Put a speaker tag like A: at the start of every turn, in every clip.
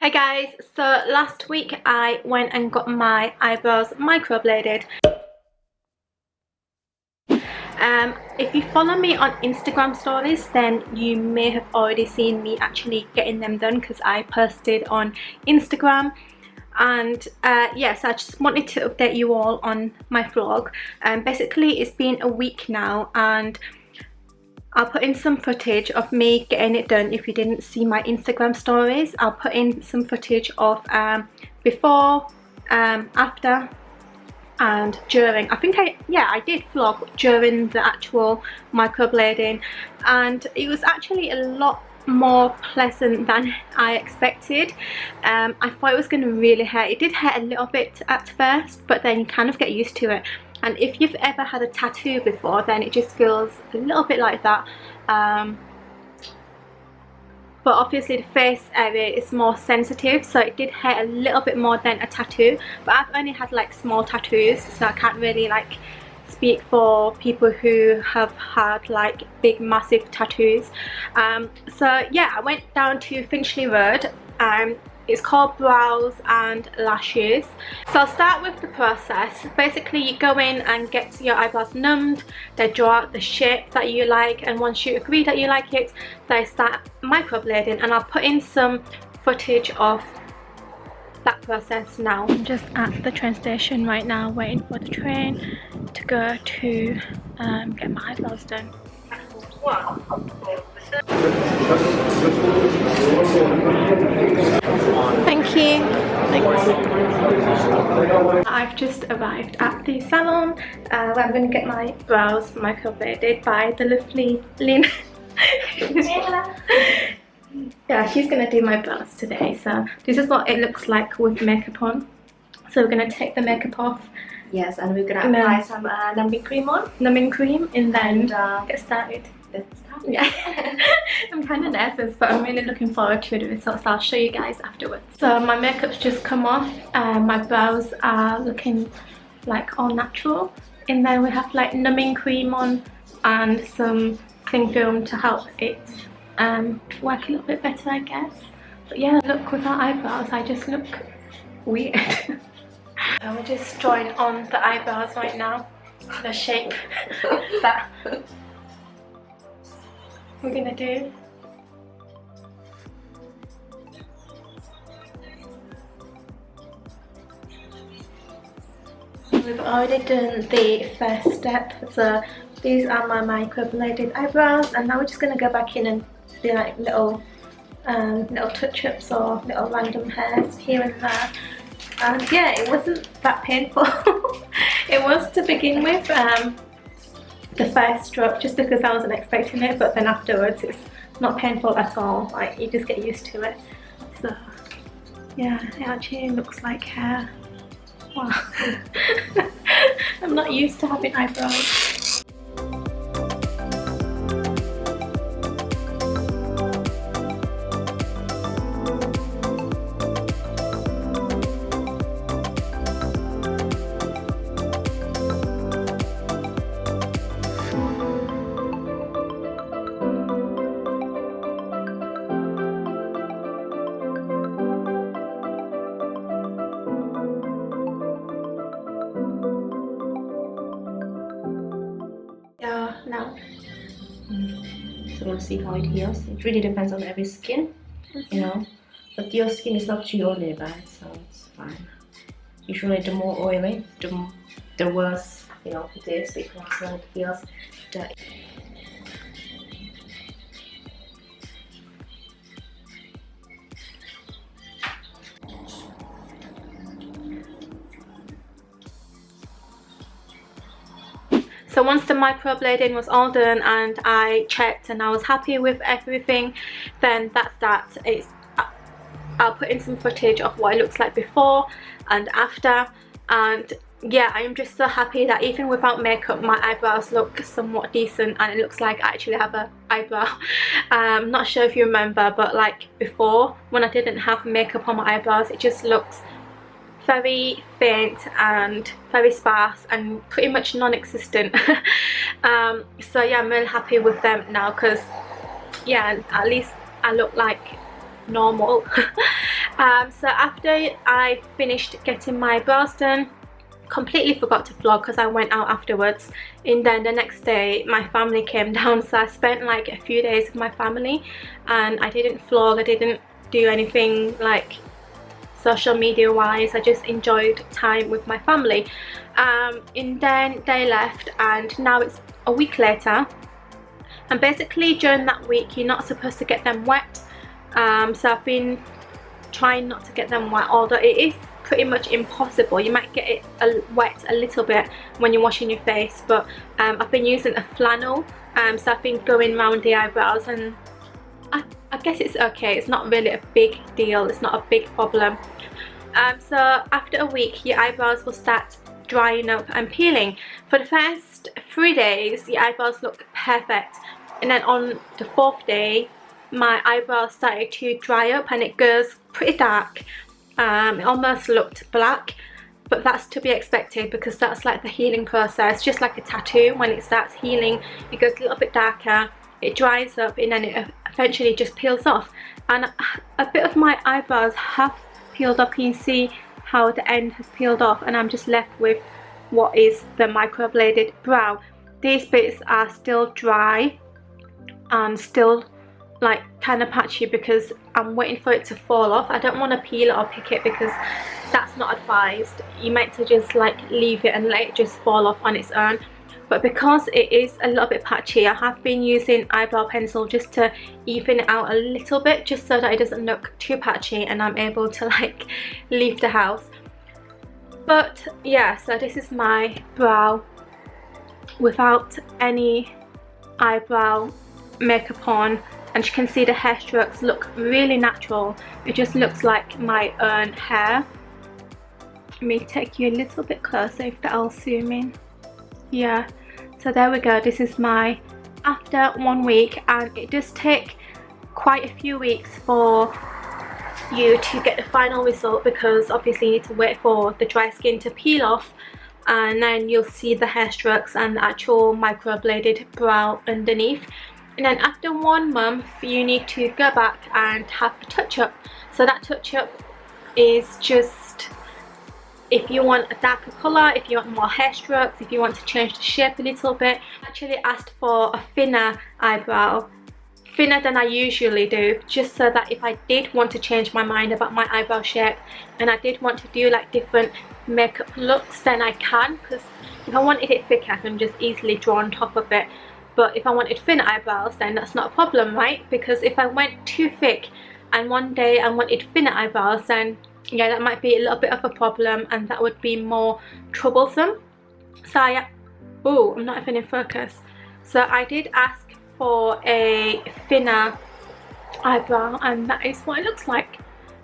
A: Hey guys, so last week I went and got my eyebrows microbladed. If you follow me on Instagram stories, then you may have already seen me actually getting them done because I posted on Instagram. And yes, I just wanted to update you all on my vlog. Basically it's been a week now, and I'll put in some footage of me getting it done. If you didn't see my Instagram stories, I'll put in some footage of before, after and during. I think I did vlog during the actual microblading, and it was actually a lot more pleasant than I expected. I thought it was going to really hurt. It did hurt a little bit at first, but then you kind of get used to it. And if you've ever had a tattoo before, then it just feels a little bit like that. But obviously the face area is more sensitive, so it did hurt a little bit more than a tattoo. But I've only had like small tattoos, so I can't really like speak for people who have had like big massive tattoos. So yeah, I went down to Finchley Road. It's called Brows and Lashes. So I'll start with the process. Basically you go in and get your eyebrows numbed, they draw out the shape that you like, and once you agree that you like it, they start microblading, and I'll put in some footage of that process now. I'm just at the train station right now waiting for the train to go to get my eyebrows done. Thank you. Thanks. I've just arrived at the salon where I'm going to get my brows microbladed by the lovely Lynn. Yeah, she's going to do my brows today. So this is what it looks like with makeup on. So we're going to take the makeup off.
B: Yes, and we're going to apply some numbing cream on.
A: Numbing cream, and then get started. Yeah. I'm kind of nervous, but I'm really looking forward to the results. I'll show you guys afterwards. So my makeup's just come off. My brows are looking like all natural, and then we have like numbing cream on and some cling film to help it work a little bit better, I guess. But yeah, look, without eyebrows I just look weird. We're just drawing on the eyebrows right now, the shape that we're gonna do. We've already done the first step, so these are my microbladed eyebrows, and now we're just gonna go back in and do like little touch-ups or little random hairs here and there. And yeah, it wasn't that painful. It was to begin with. The first stroke, just because I wasn't expecting it, but then afterwards it's not painful at all. Like, you just get used to it. So yeah, it actually looks like hair. Wow. I'm not used to having eyebrows. Now.
B: So we'll see how it heals. It really depends on every skin, you know. But your skin is not too oily bad, so it's fine. Usually the more oily, the worse, you know, it is, because when it heals,
A: So once the microblading was all done and I checked and I was happy with everything, then that's that. I'll put in some footage of what it looks like before and after, and yeah, I'm just so happy that even without makeup my eyebrows look somewhat decent, and it looks like I actually have an eyebrow. I'm not sure if you remember, but like before, when I didn't have makeup on my eyebrows, it just looks very faint and very sparse and pretty much non-existent. So yeah, I'm really happy with them now, because yeah, at least I look like normal. So after I finished getting my brows done, completely forgot to vlog because I went out afterwards, and then the next day my family came down, so I spent like a few days with my family and I didn't vlog, I didn't do anything like social media wise. I just enjoyed time with my family, and then they left, and now it's a week later, and basically during that week you're not supposed to get them wet. So I've been trying not to get them wet, although it is pretty much impossible. You might get it wet a little bit when you're washing your face, but I've been using a flannel, so I've been going around the eyebrows, and I guess it's okay. It's not really a big deal, it's not a big problem. So after a week your eyebrows will start drying up and peeling. For the first 3 days your eyebrows look perfect, and then on the 4th day my eyebrows started to dry up and it goes pretty dark. It almost looked black, but that's to be expected because that's like the healing process, just like a tattoo. When it starts healing it goes a little bit darker, it dries up, and then it eventually just peels off. And a bit of my eyebrows have peeled off. Can you see how the end has peeled off, and I'm just left with what is the microbladed brow. These bits are still dry and still like kind of patchy because I'm waiting for it to fall off. I don't want to peel it or pick it because that's not advised. You meant to just like leave it and let it just fall off on its own. But because it is a little bit patchy, I have been using eyebrow pencil just to even it out a little bit, just so that it doesn't look too patchy and I'm able to like leave the house. But yeah, so this is my brow without any eyebrow makeup on, and you can see the hair strokes look really natural. It just looks like my own hair. Let me take you a little bit closer if that'll zoom in. Yeah, so there we go. This is my after 1 week, and it does take quite a few weeks for you to get the final result because obviously you need to wait for the dry skin to peel off, and then you'll see the hair strokes and the actual microbladed brow underneath. And then after 1 month you need to go back and have a touch-up. So that touch-up is just if you want a darker colour, if you want more hair strokes, if you want to change the shape a little bit. I actually asked for a thinner eyebrow, thinner than I usually do, just so that if I did want to change my mind about my eyebrow shape and I did want to do like different makeup looks, then I can, because if I wanted it thicker I can just easily draw on top of it. But if I wanted thin eyebrows, then that's not a problem, right? Because if I went too thick and one day I wanted thinner eyebrows, then yeah, that might be a little bit of a problem and that would be more troublesome. So yeah, oh, I'm not even in focus. So I did ask for a thinner eyebrow and that is what it looks like.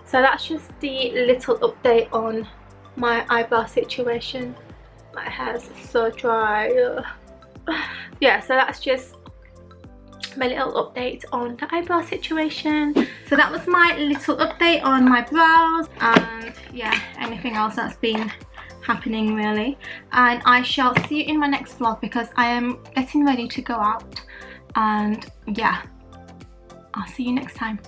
A: So that's just the little update on my eyebrow situation. My hair's so dry. Ugh. Yeah, so that's just my little update on the eyebrow situation. So that was my little update on my brows, and yeah, anything else that's been happening really. And I shall see you in my next vlog because I am getting ready to go out, and yeah, I'll see you next time.